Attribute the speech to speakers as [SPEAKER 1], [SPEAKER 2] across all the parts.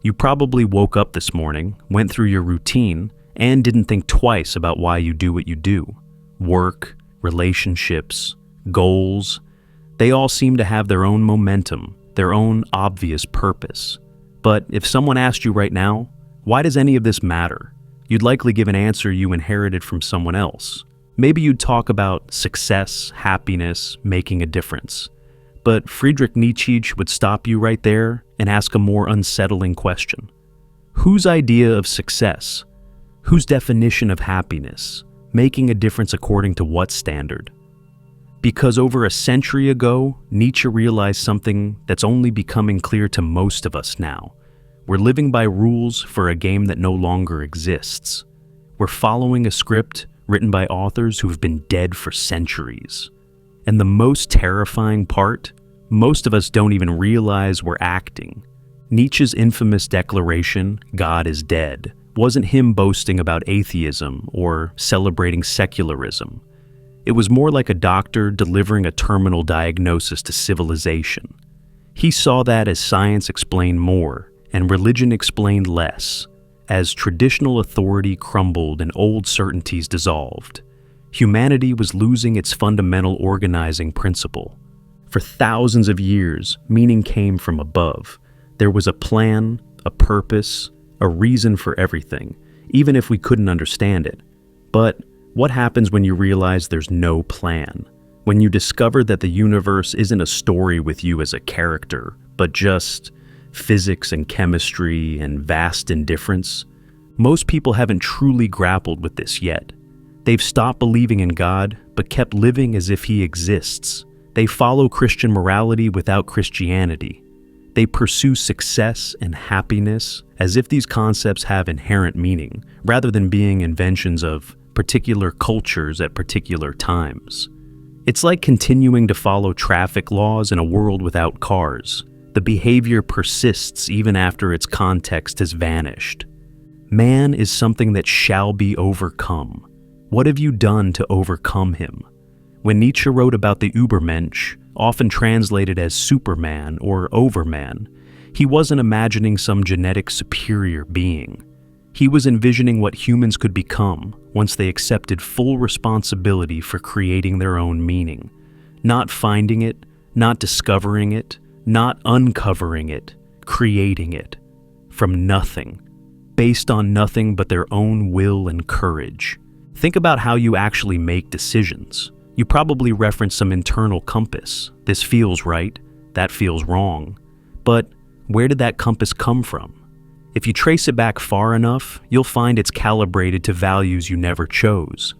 [SPEAKER 1] You probably woke up this morning, went through your routine, and didn't think twice about why you do what you do. Work, relationships, goals, they all seem to have their own momentum, their own obvious purpose. But if someone asked you right now, why does any of this matter? You'd likely give an answer you inherited from someone else. Maybe you'd talk about success, happiness, making a difference. But Friedrich Nietzsche would stop you right there and ask a more unsettling question. Whose idea of success? Whose definition of happiness? Making a difference according to what standard? Because over a century ago, Nietzsche realized something that's only becoming clear to most of us now. We're living by rules for a game that no longer exists. We're following a script written by authors who have been dead for centuries. And the most terrifying part, most of us don't even realize we're acting. Nietzsche's infamous declaration, "God is dead," wasn't him boasting about atheism or celebrating secularism. It was more like a doctor delivering a terminal diagnosis to civilization. He saw that as science explained more and religion explained less, as traditional authority crumbled and old certainties dissolved. Humanity was losing its fundamental organizing principle. For thousands of years, meaning came from above. There was a plan, a purpose, a reason for everything, even if we couldn't understand it. But what happens when you realize there's no plan? When you discover that the universe isn't a story with you as a character, but just physics and chemistry and vast indifference? Most people haven't truly grappled with this yet. They've stopped believing in God, but kept living as if He exists. They follow Christian morality without Christianity. They pursue success and happiness as if these concepts have inherent meaning, rather than being inventions of particular cultures at particular times. It's like continuing to follow traffic laws in a world without cars. The behavior persists even after its context has vanished. Man is something that shall be overcome. What have you done to overcome him? When Nietzsche wrote about the Übermensch, often translated as Superman or Overman, he wasn't imagining some genetic superior being. He was envisioning what humans could become once they accepted full responsibility for creating their own meaning, not finding it, not discovering it, not uncovering it, creating it, from nothing, based on nothing but their own will and courage. Think about how you actually make decisions. You probably reference some internal compass. This feels right, that feels wrong. But where did that compass come from? If you trace it back far enough, you'll find it's calibrated to values you never chose.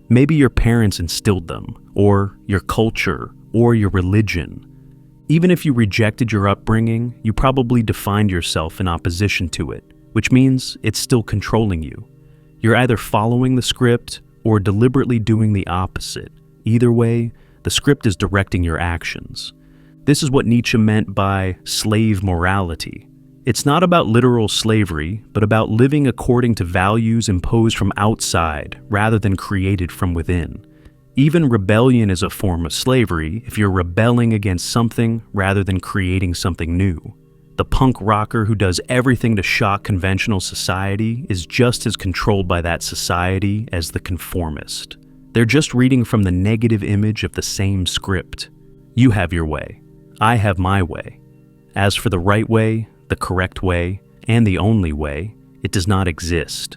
[SPEAKER 1] Maybe your parents instilled them, or your culture, or your religion. Even if you rejected your upbringing, you probably defined yourself in opposition to it, which means it's still controlling you. You're either following the script or deliberately doing the opposite. Either way, the script is directing your actions. This is what Nietzsche meant by slave morality. It's not about literal slavery, but about living according to values imposed from outside rather than created from within. Even rebellion is a form of slavery if you're rebelling against something rather than creating something new. The punk rocker who does everything to shock conventional society is just as controlled by that society as the conformist. They're just reading from the negative image of the same script. You have your way. I have my way. As for the right way, the correct way, and the only way, it does not exist.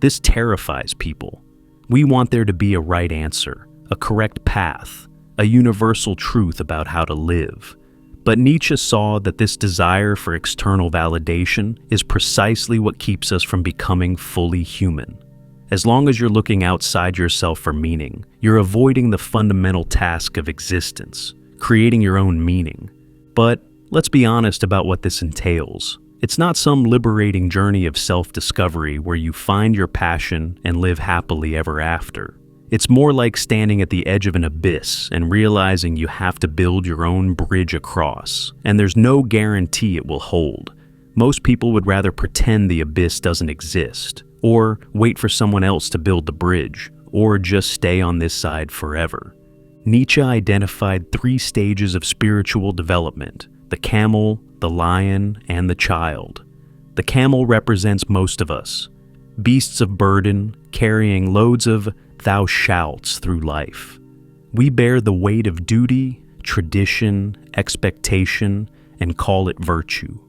[SPEAKER 1] This terrifies people. We want there to be a right answer, a correct path, a universal truth about how to live. But Nietzsche saw that this desire for external validation is precisely what keeps us from becoming fully human. As long as you're looking outside yourself for meaning, you're avoiding the fundamental task of existence, creating your own meaning. But let's be honest about what this entails. It's not some liberating journey of self-discovery where you find your passion and live happily ever after. It's more like standing at the edge of an abyss and realizing you have to build your own bridge across, and there's no guarantee it will hold. Most people would rather pretend the abyss doesn't exist, or wait for someone else to build the bridge, or just stay on this side forever. Nietzsche identified 3 stages of spiritual development: the camel, the lion, and the child. The camel represents most of us, beasts of burden, carrying loads of thou shalts through life. We bear the weight of duty, tradition, expectation, and call it virtue.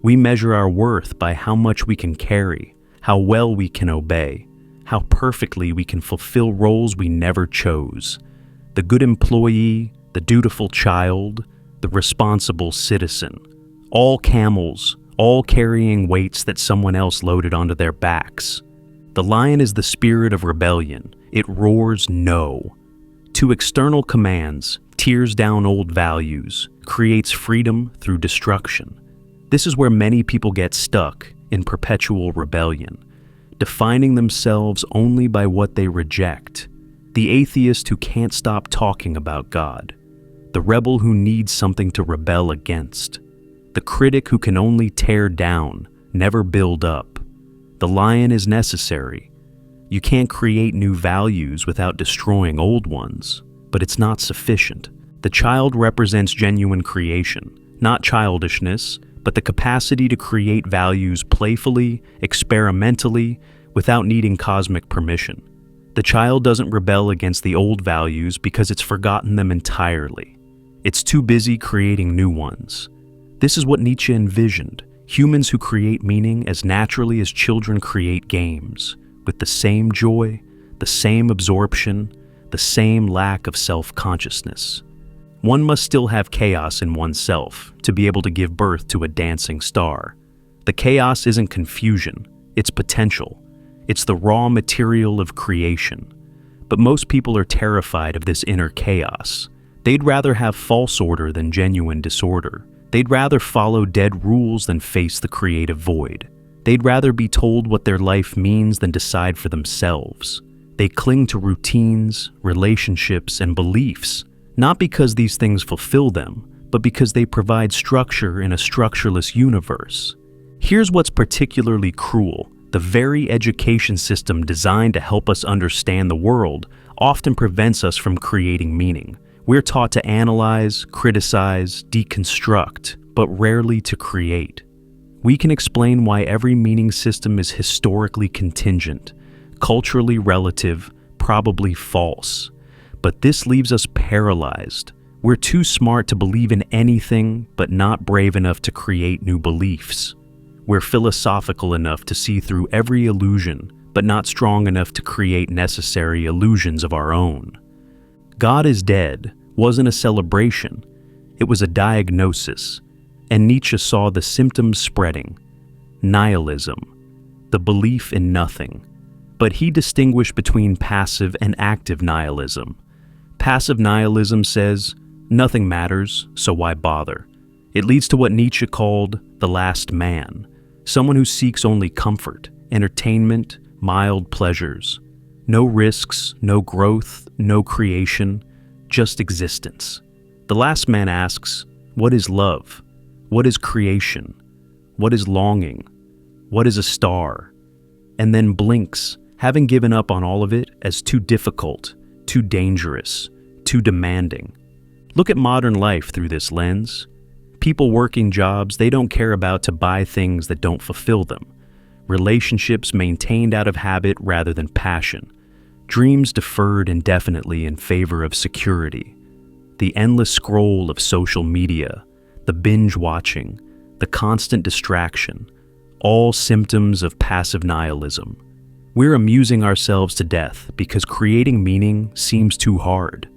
[SPEAKER 1] We measure our worth by how much we can carry, how well we can obey, how perfectly we can fulfill roles we never chose. The good employee, the dutiful child, the responsible citizen. All camels, all carrying weights that someone else loaded onto their backs. The lion is the spirit of rebellion. It roars no. To external commands, tears down old values, creates freedom through destruction. This is where many people get stuck, in perpetual rebellion, defining themselves only by what they reject. The atheist who can't stop talking about God. The rebel who needs something to rebel against. The critic who can only tear down, never build up. The lion is necessary. You can't create new values without destroying old ones, but it's not sufficient. The child represents genuine creation, not childishness, but the capacity to create values playfully, experimentally, without needing cosmic permission. The child doesn't rebel against the old values because it's forgotten them entirely. It's too busy creating new ones. This is what Nietzsche envisioned, humans who create meaning as naturally as children create games, with the same joy, the same absorption, the same lack of self-consciousness. One must still have chaos in oneself to be able to give birth to a dancing star. The chaos isn't confusion, it's potential. It's the raw material of creation. But most people are terrified of this inner chaos. They'd rather have false order than genuine disorder. They'd rather follow dead rules than face the creative void. They'd rather be told what their life means than decide for themselves. They cling to routines, relationships, and beliefs, not because these things fulfill them, but because they provide structure in a structureless universe. Here's what's particularly cruel. The very education system designed to help us understand the world often prevents us from creating meaning. We're taught to analyze, criticize, deconstruct, but rarely to create. We can explain why every meaning system is historically contingent, culturally relative, probably false. But this leaves us paralyzed. We're too smart to believe in anything, but not brave enough to create new beliefs. We're philosophical enough to see through every illusion, but not strong enough to create necessary illusions of our own. God is dead wasn't a celebration, it was a diagnosis, and Nietzsche saw the symptoms spreading: nihilism, the belief in nothing. But he distinguished between passive and active nihilism. Passive nihilism says, nothing matters, so why bother? It leads to what Nietzsche called the last man, someone who seeks only comfort, entertainment, mild pleasures. No risks, no growth, no creation, just existence. The last man asks, what is love? What is creation? What is longing? What is a star? And then blinks, having given up on all of it as too difficult, too dangerous, too demanding. Look at modern life through this lens. People working jobs they don't care about to buy things that don't fulfill them. Relationships maintained out of habit rather than passion. Dreams deferred indefinitely in favor of security. The endless scroll of social media, the binge watching, the constant distraction, all symptoms of passive nihilism. We're amusing ourselves to death because creating meaning seems too hard.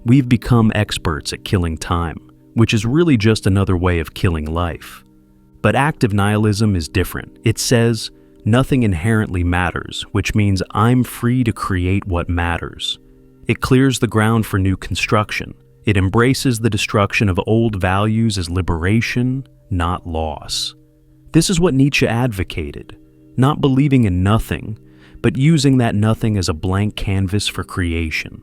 [SPEAKER 1] We've become experts at killing time, which is really just another way of killing life. But active nihilism is different. It says, nothing inherently matters, which means I'm free to create what matters. It clears the ground for new construction. It embraces the destruction of old values as liberation, not loss. This is what Nietzsche advocated, not believing in nothing, but using that nothing as a blank canvas for creation.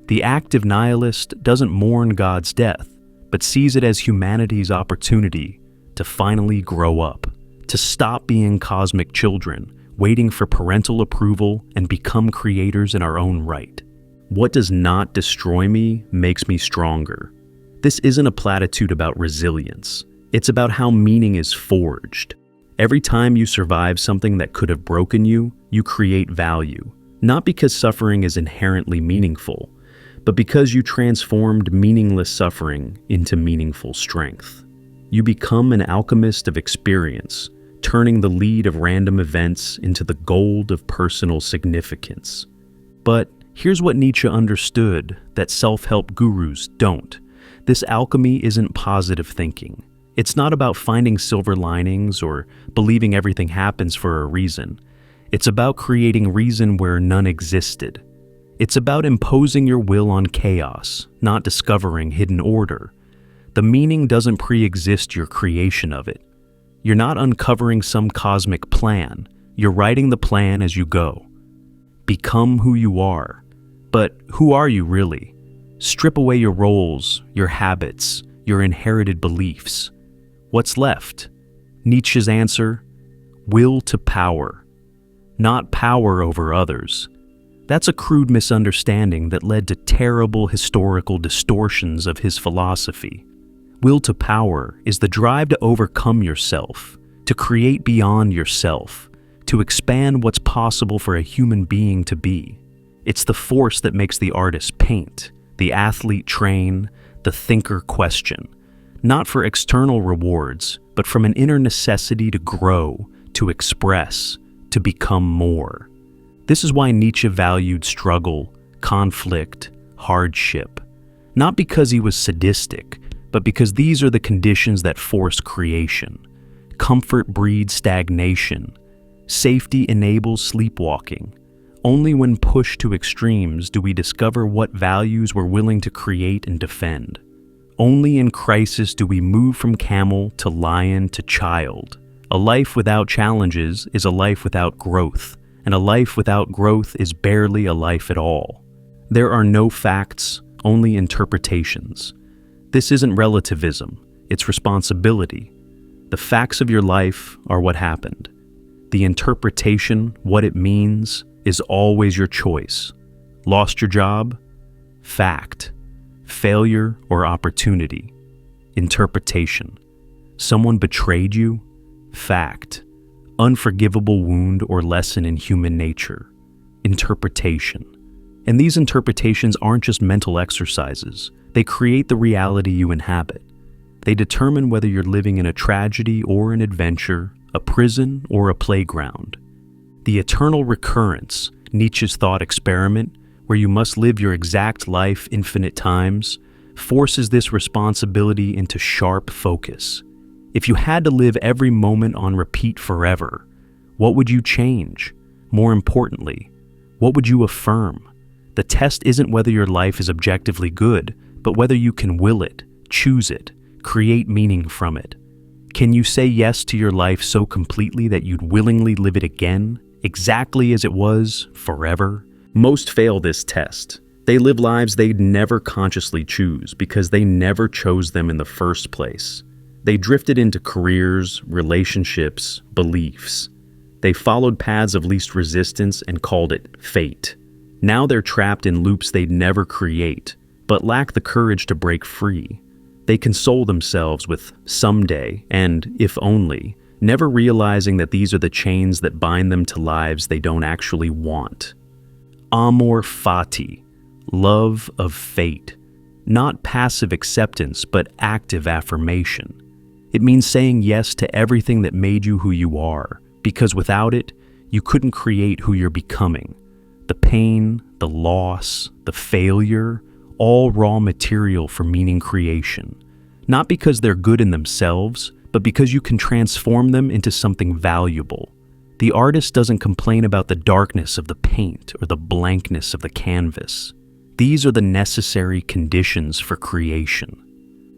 [SPEAKER 1] The active nihilist doesn't mourn God's death, but sees it as humanity's opportunity to finally grow up, to stop being cosmic children, waiting for parental approval and become creators in our own right. What does not destroy me makes me stronger. This isn't a platitude about resilience. It's about how meaning is forged. Every time you survive something that could have broken you, you create value. Not because suffering is inherently meaningful, but because you transformed meaningless suffering into meaningful strength. You become an alchemist of experience, turning the lead of random events into the gold of personal significance. But here's what Nietzsche understood that self-help gurus don't. This alchemy isn't positive thinking. It's not about finding silver linings or believing everything happens for a reason. It's about creating reason where none existed. It's about imposing your will on chaos, not discovering hidden order. The meaning doesn't pre-exist your creation of it. You're not uncovering some cosmic plan. You're writing the plan as you go. Become who you are. But who are you really? Strip away your roles, your habits, your inherited beliefs. What's left? Nietzsche's answer: will to power. Not power over others. That's a crude misunderstanding that led to terrible historical distortions of his philosophy. Will to power is the drive to overcome yourself, to create beyond yourself, to expand what's possible for a human being to be. It's the force that makes the artist paint, the athlete train, the thinker question, not for external rewards, but from an inner necessity to grow, to express, to become more. This is why Nietzsche valued struggle, conflict, hardship, not because he was sadistic, but because these are the conditions that force creation. Comfort breeds stagnation. Safety enables sleepwalking. Only when pushed to extremes do we discover what values we're willing to create and defend. Only in crisis do we move from camel to lion to child. A life without challenges is a life without growth, and a life without growth is barely a life at all. There are no facts, only interpretations. This isn't relativism, it's responsibility. The facts of your life are what happened. The interpretation, what it means, is always your choice. Lost your job? Fact. Failure or opportunity? Interpretation. Someone betrayed you? Fact. Unforgivable wound or lesson in human nature? Interpretation. And these interpretations aren't just mental exercises. They create the reality you inhabit. They determine whether you're living in a tragedy or an adventure, a prison or a playground. The eternal recurrence, Nietzsche's thought experiment, where you must live your exact life infinite times, forces this responsibility into sharp focus. If you had to live every moment on repeat forever, what would you change? More importantly, what would you affirm? The test isn't whether your life is objectively good, but whether you can will it, choose it, create meaning from it. Can you say yes to your life so completely that you'd willingly live it again, exactly as it was, forever? Most fail this test. They live lives they'd never consciously choose because they never chose them in the first place. They drifted into careers, relationships, beliefs. They followed paths of least resistance and called it fate. Now they're trapped in loops they'd never create, but lack the courage to break free. They console themselves with someday and if only, never realizing that these are the chains that bind them to lives they don't actually want. Amor fati, love of fate, not passive acceptance but active affirmation. It means saying yes to everything that made you who you are, because without it, you couldn't create who you're becoming. The pain, the loss, the failure, all raw material for meaning creation. Not because they're good in themselves, but because you can transform them into something valuable. The artist doesn't complain about the darkness of the paint or the blankness of the canvas. These are the necessary conditions for creation.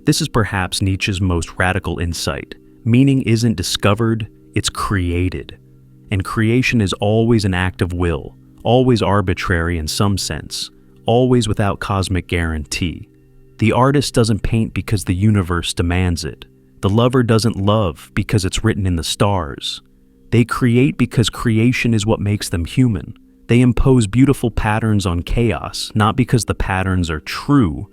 [SPEAKER 1] This is perhaps Nietzsche's most radical insight. Meaning isn't discovered, it's created. And creation is always an act of will, always arbitrary in some sense, always without cosmic guarantee. The artist doesn't paint because the universe demands it. The lover doesn't love because it's written in the stars. They create because creation is what makes them human. They impose beautiful patterns on chaos, not because the patterns are true,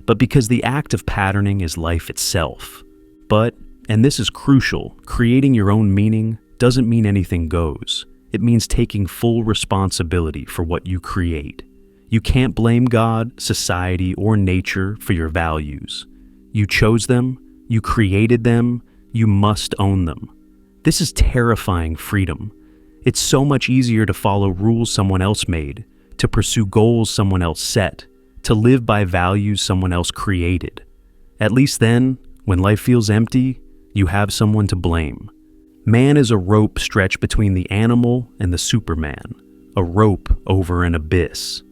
[SPEAKER 1] but because the act of patterning is life itself. But And this is crucial. Creating your own meaning doesn't mean anything goes. It means taking full responsibility for what you create. You can't blame God, society, or nature for your values. You chose them, you created them, you must own them. This is terrifying freedom. It's so much easier to follow rules someone else made, to pursue goals someone else set, to live by values someone else created. At least then, when life feels empty, you have someone to blame. Man is a rope stretched between the animal and the Superman, a rope over an abyss.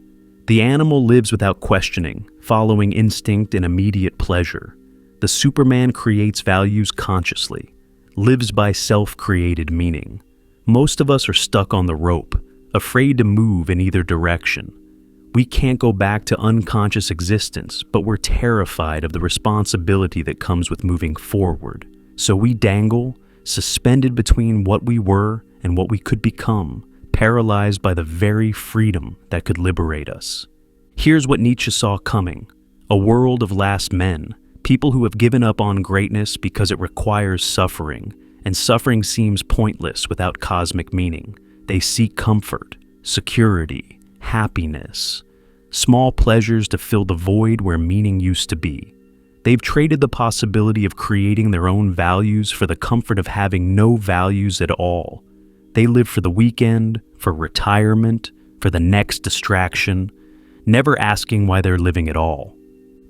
[SPEAKER 1] The animal lives without questioning, following instinct and immediate pleasure. The Superman creates values consciously, lives by self-created meaning. Most of us are stuck on the rope, afraid to move in either direction. We can't go back to unconscious existence, but we're terrified of the responsibility that comes with moving forward. So we dangle, suspended between what we were and what we could become, paralyzed by the very freedom that could liberate us. Here's what Nietzsche saw coming: a world of last men, people who have given up on greatness because it requires suffering, and suffering seems pointless without cosmic meaning. They seek comfort, security, happiness, small pleasures to fill the void where meaning used to be. They've traded the possibility of creating their own values for the comfort of having no values at all. They live for the weekend, for retirement, for the next distraction, never asking why they're living at all.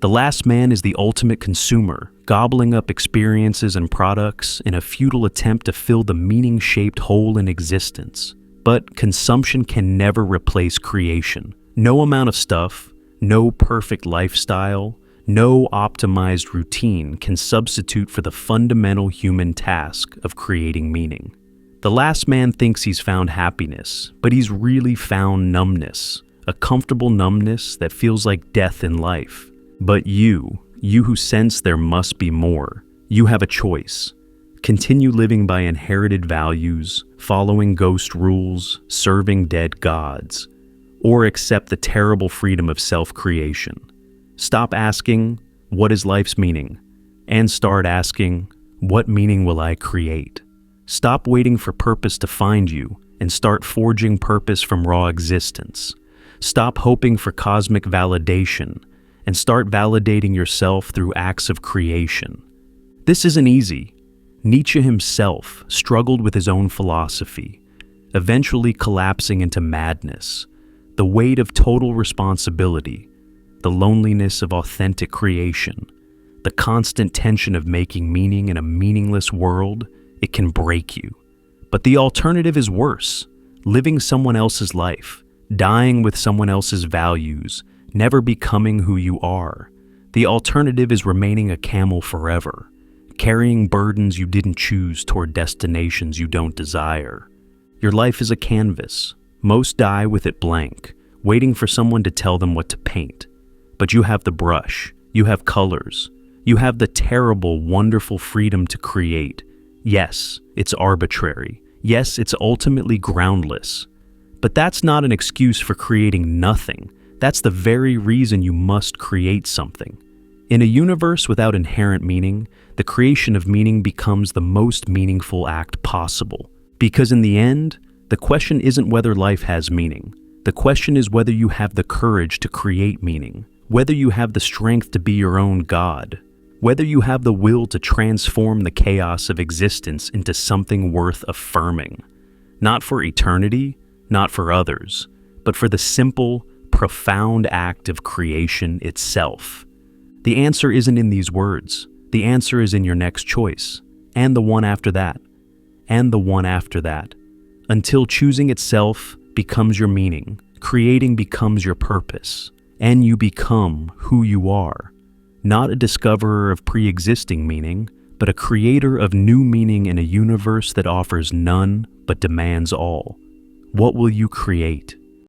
[SPEAKER 1] The last man is the ultimate consumer, gobbling up experiences and products in a futile attempt to fill the meaning-shaped hole in existence. But consumption can never replace creation. No amount of stuff, no perfect lifestyle, no optimized routine can substitute for the fundamental human task of creating meaning. The last man thinks he's found happiness, but he's really found numbness, a comfortable numbness that feels like death in life. But you who sense there must be more, you have a choice. Continue living by inherited values, following ghost rules, serving dead gods, or accept the terrible freedom of self-creation. Stop asking, what is life's meaning? And start asking, what meaning will I create? Stop waiting for purpose to find you and start forging purpose from raw existence. Stop hoping for cosmic validation and start validating yourself through acts of creation. This isn't easy. Nietzsche himself struggled with his own philosophy, eventually collapsing into madness, the weight of total responsibility, the loneliness of authentic creation, the constant tension of making meaning in a meaningless world. It can break you. But the alternative is worse: living someone else's life, dying with someone else's values, never becoming who you are. The alternative is remaining a camel forever, carrying burdens you didn't choose toward destinations you don't desire. Your life is a canvas. Most die with it blank, waiting for someone to tell them what to paint. But you have the brush, you have colors, you have the terrible, wonderful freedom to create. Yes, it's arbitrary. Yes, it's ultimately groundless. But that's not an excuse for creating nothing. That's the very reason you must create something. In a universe without inherent meaning, the creation of meaning becomes the most meaningful act possible. Because in the end, the question isn't whether life has meaning. The question is whether you have the courage to create meaning, whether you have the strength to be your own God, whether you have the will to transform the chaos of existence into something worth affirming. Not for eternity, not for others, but for the simple, profound act of creation itself. The answer isn't in these words. The answer is in your next choice, and the one after that, and the one after that, until choosing itself becomes your meaning, creating becomes your purpose, and you become who you are. Not a discoverer of pre-existing meaning, but a creator of new meaning in a universe that offers none but demands all. What will you create?